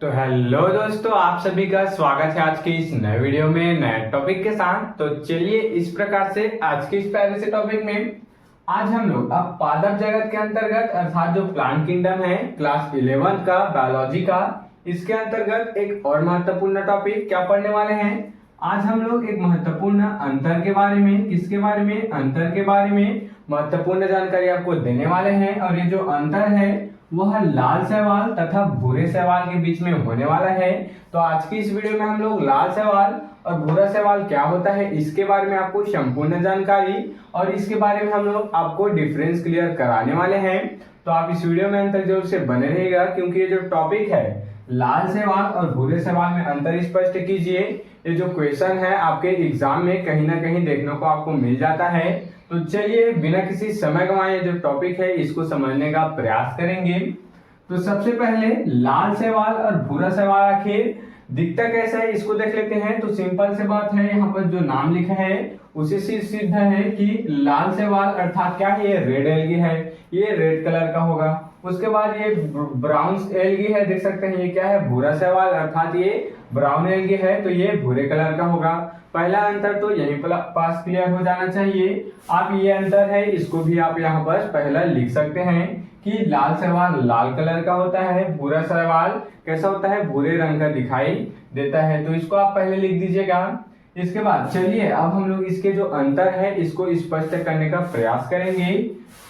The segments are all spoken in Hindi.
तो हेलो दोस्तों, आप सभी का स्वागत है आज के इस नए वीडियो में नए टॉपिक के साथ। तो चलिए इस प्रकार से आज के इस पहले से टॉपिक में आज हम लोग अब पादप जगत के अंतर्गत अर्थात जो प्लांट किंगडम है क्लास 11 का बायोलॉजी का, इसके अंतर्गत एक और महत्वपूर्ण टॉपिक क्या पढ़ने वाले हैं। आज हम लोग एक महत्वपूर्ण अंतर के बारे में, किसके बारे में, अंतर के बारे में महत्वपूर्ण जानकारी आपको देने वाले हैं। और ये जो अंतर है वह लाल शैवाल तथा भूरे शैवाल के बीच में होने वाला है। तो आज की इस वीडियो में हम लोग लाल शैवाल और भूरा शैवाल क्या होता है इसके बारे में आपको संपूर्ण जानकारी और इसके बारे में हम लोग आपको डिफरेंस क्लियर कराने वाले हैं। तो आप इस वीडियो में अंतर जरूर से बने रहिएगा, क्योंकि ये जो टॉपिक है लाल शैवाल और भूरे शैवाल में अंतर स्पष्ट कीजिए, ये जो क्वेश्चन है आपके एग्जाम में कहीं ना कहीं देखने को आपको मिल जाता है। तो चलिए बिना किसी समय गंवाए जो टॉपिक है इसको समझने का प्रयास करेंगे। तो सबसे पहले लाल शैवाल और भूरा शैवाल आखिर दिखता कैसा है इसको देख लेते हैं। तो सिंपल से बात है, यहाँ पर जो नाम लिखा है उसी से सिद्ध है कि लाल शैवाल अर्थात क्या है, ये रेड एल्गी है, ये रेड कलर का होगा। उसके बाद ये ब्राउन एल्गी है, देख सकते हैं ये क्या है, भूरा शैवाल अर्थात ये ब्राउन एल्गी है, तो ये भूरे कलर का होगा। पहला अंतर तो यहीं पर पास क्लियर हो जाना चाहिए। आप ये अंतर है इसको भी आप यहाँ पर पहला लिख सकते हैं कि लाल शैवाल लाल कलर का होता है, भूरा शैवाल कैसा होता है, भूरे रंग का दिखाई देता है। तो इसको आप पहले लिख दीजिएगा। इसके बाद चलिए अब हम लोग इसके जो अंतर है इसको स्पष्ट करने का प्रयास करेंगे।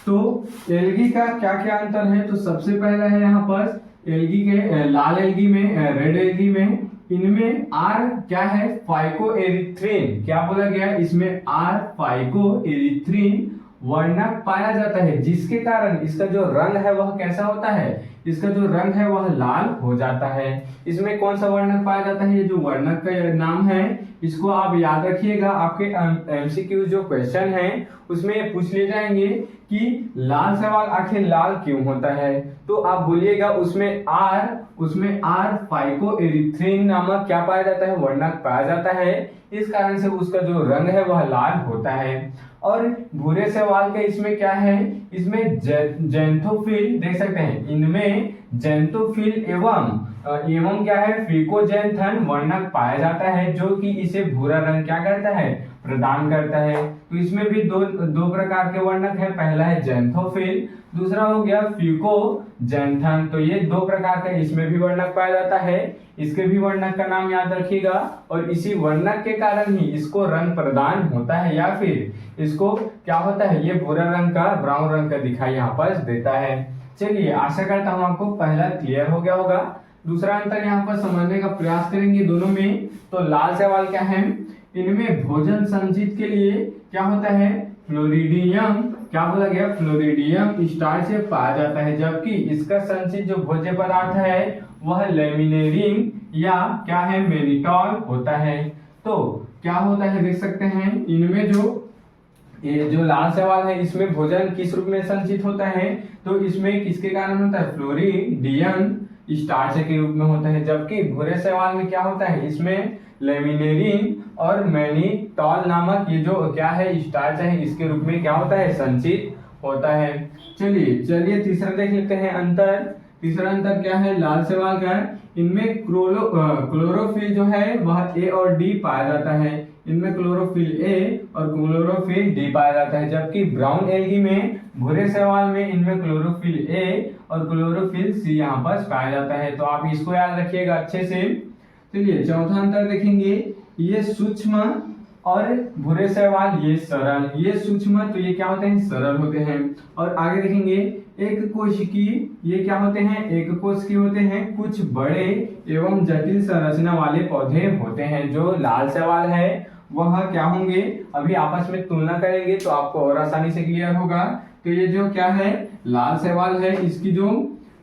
तो एल्गी का क्या क्या अंतर है, तो सबसे पहला है यहाँ पर एल्गी के लाल एल्गी में, रेड एल्गी में इनमें आर क्या है, फाइकोएरिथ्रिन, क्या बोला गया, इसमें आर फाइकोएरिथ्रिन वर्णक पाया जाता है, जिसके कारण इसका जो रंग है वह कैसा होता है, इसका जो रंग है वह लाल हो जाता है। इसमें कौन सा वर्णक पाया जाता है, ये जो वर्णक का नाम है इसको आप याद रखिएगा। आपके एमसीक्यू जो क्वेश्चन है उसमें पूछ ले जाएंगे कि लाल शैवाल आखिर लाल क्यों होता है, तो आप बोलिएगा उसमें आर फाइकोएरिथ्रिन नामक क्या पाया जाता है, वर्णक पाया जाता है, इस कारण से उसका जो रंग है वह लाल होता है। और भूरे शैवाल के इसमें क्या है, इसमें जेंथोफिल देख सकते हैं, इनमें जेंथोफिल एवं क्या है, फिकोजेंथन वर्णक पाया जाता है, जो कि इसे भूरा रंग क्या करता है, प्रदान करता है। तो इसमें भी दो प्रकार के वर्णक है, पहला है जेंथोफिल, दूसरा हो गया फिकोजेंथन। तो ये दो प्रकार का इसमें भी वर्णक पाया जाता है, इसके भी वर्णक का नाम याद रखिएगा। और इसी वर्णक के कारण ही इसको रंग प्रदान होता है, या फिर इसको क्या होता है, ये भूरा रंग का, ब्राउन रंग का दिखाई यहाँ पर देता है। चलिए आशा करता हूँ आपको पहला क्लियर हो गया होगा। दूसरा अंतर यहाँ पर समझने का प्रयास करेंगे दोनों में। तो लाल शैवाल क्या है, इनमें भोजन संचित के लिए क्या होता है, फ्लोरिडियम, क्या बोला गया, फ्लोरिडियम स्टार्च से पाया जाता है, जबकि इसका संचित जो भोज्य पदार्थ है वह लेमिनेरिन या क्या है, मेनिटॉल होता है। तो क्या होता है देख सकते हैं, इनमें ये जो लाल शैवाल है इसमें भोजन किस रूप में संचित होता है, तो इसमें किसके कारण होता है, फ्लोरिडियम स्टार्च के रूप में होता है, जबकि भूरे शैवाल में क्या होता है, इसमें लेमिनेरिन और मैनिटॉल नामक ये जो क्या है, स्टार्च है, इसके रूप में क्या होता है, संचित होता है। चलिए तीसरा देख लेते हैं अंतर। तीसरा अंतर क्या है लाल शैवाल का, इनमें क्लोरोफिल जो है वह ए और डी पाया जाता है, इनमें क्लोरोफिल ए और क्लोरोफिल डी पाया जाता है, जबकि ब्राउन एल्गी में, भूरे शैवाल में इनमें क्लोरोफिल ए और क्लोरोफिल सी यहाँ पर पाया जाता है। तो आप इसको याद रखिएगा अच्छे से। चलिए चौथा अंतर देखेंगे, ये सूक्ष्म और भूरे शैवाल ये सरल, ये सूक्ष्म तो ये क्या होते हैं, सरल होते हैं। और आगे देखेंगे एक कोशिकी, ये क्या होते हैं, एक कोशिकी होते हैं, कुछ बड़े एवं जटिल संरचना वाले पौधे होते हैं। जो लाल शैवाल है वह क्या होंगे, अभी आपस में तुलना करेंगे तो आपको और आसानी से क्लियर होगा। तो ये जो क्या है लाल शैवाल है, इसकी जो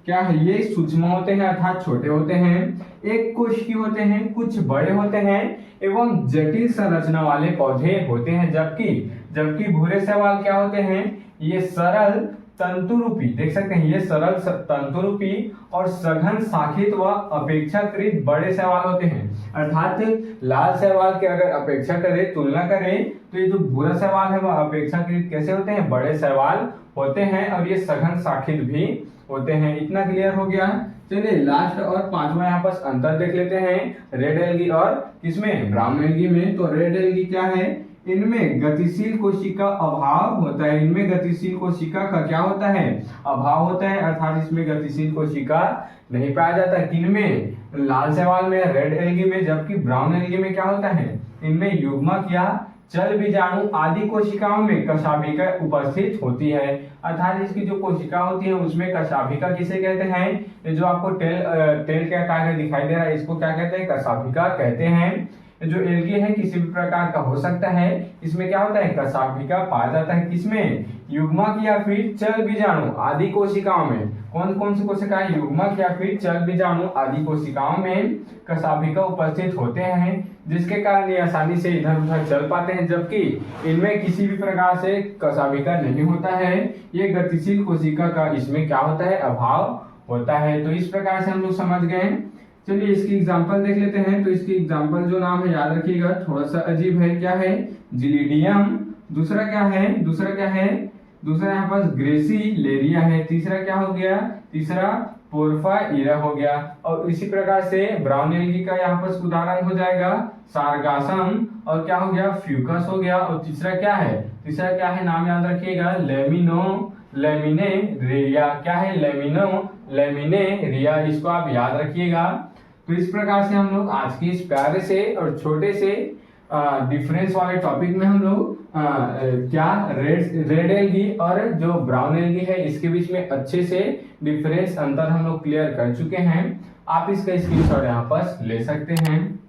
क्या है, ये सूक्ष्म होते हैं अर्थात छोटे होते हैं, एक कोशिकी होते हैं, कुछ बड़े होते हैं एवं जटिल संरचना वाले पौधे होते हैं, जबकि भूरे शैवाल क्या होते हैं, ये सरल तंतुरूपी, देख सकते हैं ये सरल तंतुरूपी और सघन शाखित व अपेक्षाकृत बड़े शैवाल होते हैं। अर्थात लाल शैवाल के अगर अपेक्षा करें, तुलना करें, तो ये जो भूरा शैवाल है वह अपेक्षाकृत कैसे होते हैं, बड़े शैवाल होते हैं और ये सघन शाखित भी होते हैं। इतना क्लियर हो गया। चलिए लास्ट और पांचवा यहाँ पर अंतर देख लेते हैं रेड एल्गी और किसमें, ब्राउन एल्गी में। तो रेड एल्गी क्या है, इनमें गतिशील कोशिका अभाव होता है, इनमें गतिशील कोशिका का क्या होता है, अभाव होता है, अर्थात इसमें गतिशील कोशिका नहीं पाया जाता। किनमें, लाल शैवाल में, रेड एल्गी में, जबकि ब्राउन एल्गी में क्या होता है, इनमें युग्मक या चल बीजाणु आदि कोशिकाओं में कशाभिका उपस्थित होती है, अर्थात इसकी जो कोशिका होती है उसमें कशाभिका किसे कहते हैं, ये जो आपको टेल के आकार में दिखाई दे रहा है इसको क्या कहते हैं, कशाभिका कहते हैं। जो एल्गी है किसी भी प्रकार का हो सकता है, इसमें क्या होता है, कशाभिका पाया जाता है, किसमें, युग्मक या फिर चल बीजाणु आदि कोशिकाओं में। कौन कौन सी कोशिकाएं, युग्मक या फिर चल बीजाणु आदि कोशिकाओं में कशाभिका उपस्थित होते हैं, जिसके कारण ये आसानी से इधर उधर चल पाते हैं, जबकि इनमें किसी भी प्रकार से कशाभिका नहीं होता है, ये गतिशील कोशिका का इसमें क्या होता है, अभाव होता है। तो इस प्रकार से हम लोग समझ गए। चलिए इसकी एग्जांपल देख लेते हैं। तो इसकी एग्जांपल जो नाम है याद रखिएगा, थोड़ा सा अजीब है, क्या है, जिलीडियम, दूसरा क्या है, दूसरा यहाँ पर ग्रेसिलेरिया है, तीसरा क्या हो गया, तीसरा पोर्फाइरा हो गया। और इसी प्रकार से ब्राउन एल्गी का यहाँ पर उदाहरण हो जाएगा सारगासम, और क्या हो गया, फ्यूकस हो गया। और तीसरा क्या है, नाम याद रखिएगा, लेमिनेरिया, क्या है, लेमिनेरिया, इसको आप याद रखिएगा। तो इस प्रकार से हम लोग आज की इस प्यारे से और छोटे से डिफरेंस वाले टॉपिक में हम लोग क्या रेड एल्गी और जो ब्राउन एल्गी है इसके बीच में अच्छे से डिफरेंस अंतर हम लोग क्लियर कर चुके हैं। आप इसका स्क्रीनशॉट यहाँ पर ले सकते हैं।